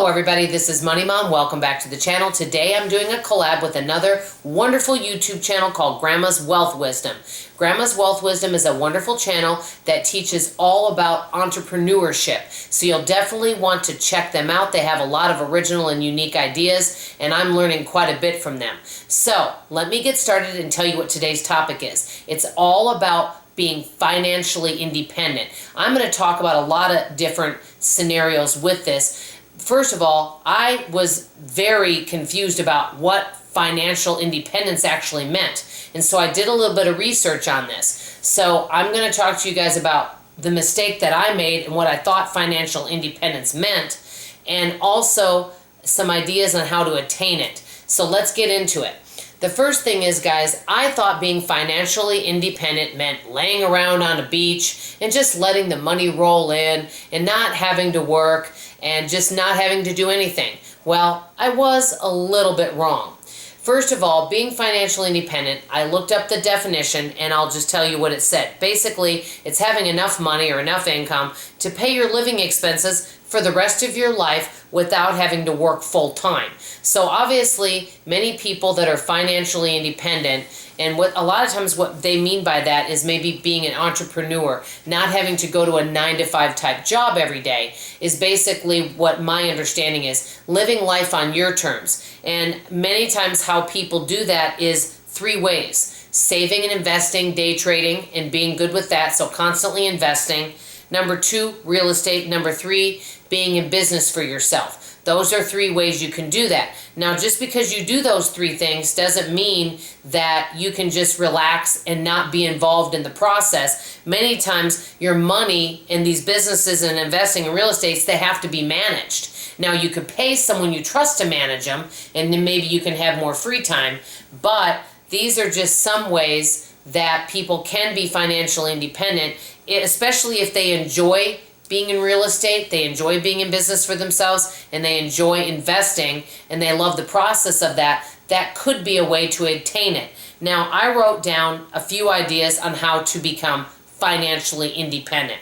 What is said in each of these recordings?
Hello everybody, this is Money Mom. Welcome back to the channel. Today I'm doing a collab with another wonderful YouTube channel called Grandma's Wealth Wisdom. Grandma's Wealth Wisdom is a wonderful channel that teaches all about entrepreneurship. So you'll definitely want to check them out. They have a lot of original and unique ideas, and I'm learning quite a bit from them. So let me get started and tell you what today's topic is. It's all about being financially independent. I'm going to talk about a lot of different scenarios with this. First of all, I was very confused about what financial independence actually meant. And so I did a little bit of research on this. So I'm going to talk to you guys about the mistake that I made and what I thought financial independence meant, and also some ideas on how to attain it. So let's get into it. The first thing is, guys, I thought being financially independent meant laying around on a beach and just letting the money roll in and not having to work and just not having to do anything. Well, I was a little bit wrong. First of all, being financially independent, I looked up the definition and I'll just tell you what it said. Basically, it's having enough money or enough income to pay your living expenses for the rest of your life without having to work full time. So obviously, many people that are financially independent, and what a lot of times what they mean by that is maybe being an entrepreneur, not having to go to a 9-to-5 type job every day, is basically what my understanding is, living life on your terms. And many times how people do that is 3 ways: saving and investing, day trading, and being good with that, so constantly investing. Number 2, real estate. Number 3, being in business for yourself. Those are 3 ways you can do that. Now, just because you do those 3 things doesn't mean that you can just relax and not be involved in the process. Many times your money in these businesses and investing in real estate, they have to be managed. Now, you could pay someone you trust to manage them, and then maybe you can have more free time. But these are just some ways that people can be financially independent, especially if they enjoy being in real estate, they enjoy being in business for themselves, and they enjoy investing, and they love the process of that. That could be a way to attain it. Now, I wrote down a few ideas on how to become financially independent.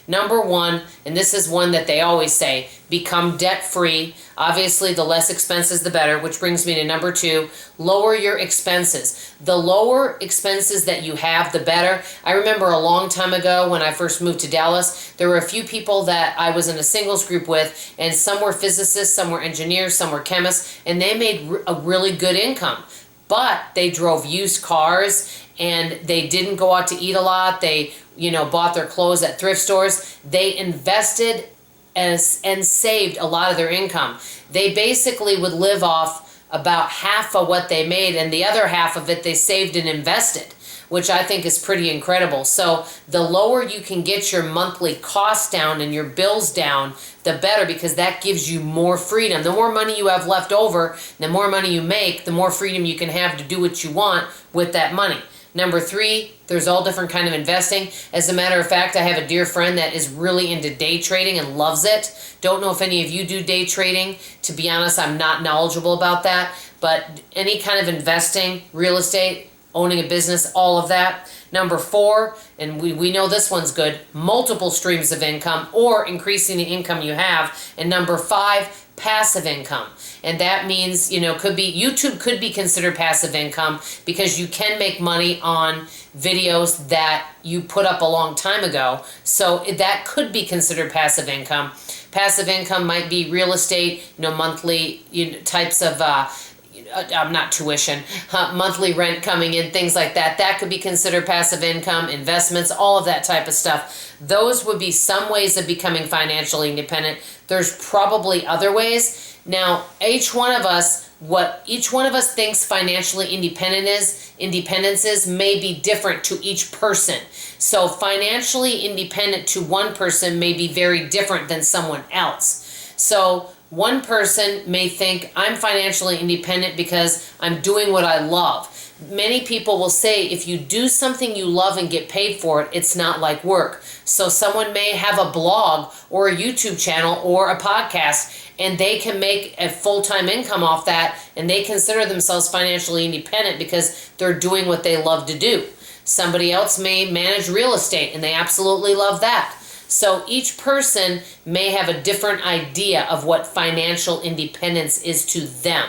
Number 1, and this is one that they always say, become debt-free. Obviously, the less expenses, the better, which brings me to number 2, lower your expenses. The lower expenses that you have, the better. I remember a long time ago when I first moved to Dallas, there were a few people that I was in a singles group with, and some were physicists, some were engineers, some were chemists, and they made a really good income. But they drove used cars, and they didn't go out to eat a lot. They, bought their clothes at thrift stores. They invested and saved a lot of their income. They basically would live off about half of what they made, and the other half of it they saved and invested, which I think is pretty incredible. So the lower you can get your monthly costs down and your bills down, the better, because that gives you more freedom. The more money you have left over, the more money you make, the more freedom you can have to do what you want with that money. Number 3, there's all different kind of investing. As a matter of fact, I have a dear friend that is really into day trading and loves it. Don't know if any of you do day trading. To be honest, I'm not knowledgeable about that. But any kind of investing, real estate, owning a business, all of that. Number 4, and we know this one's good, multiple streams of income or increasing the income you have. And number 5, passive income. And that means, YouTube could be considered passive income because you can make money on videos that you put up a long time ago. So that could be considered passive income. Passive income might be real estate, monthly types of not tuition, monthly rent coming in, things like that. That could be considered passive income, investments, all of that type of stuff. Those would be some ways of becoming financially independent. There's probably other ways. Now, what each one of us thinks financially independence is may be different to each person. So financially independent to one person may be very different than someone else. So one person may think, I'm financially independent because I'm doing what I love. Many people will say if you do something you love and get paid for it, it's not like work. So someone may have a blog or a YouTube channel or a podcast, and they can make a full-time income off that, and they consider themselves financially independent because they're doing what they love to do. Somebody else may manage real estate, and they absolutely love that. So each person may have a different idea of what financial independence is to them.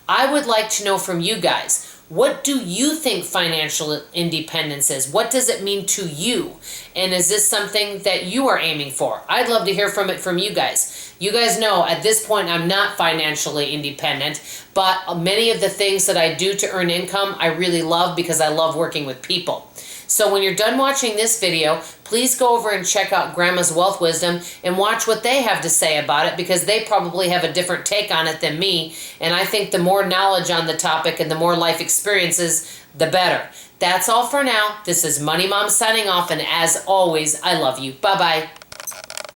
I would like to know from you guys, what do you think financial independence is? What does it mean to you? And is this something that you are aiming for? I'd love to hear from it from you guys. You guys know at this point I'm not financially independent, but many of the things that I do to earn income I really love because I love working with people. So when you're done watching this video, please go over and check out Grandma's Wealth Wisdom and watch what they have to say about it, because they probably have a different take on it than me. And I think the more knowledge on the topic and the more life experiences, the better. That's all for now. This is Money Mom signing off, and as always, I love you. Bye-bye.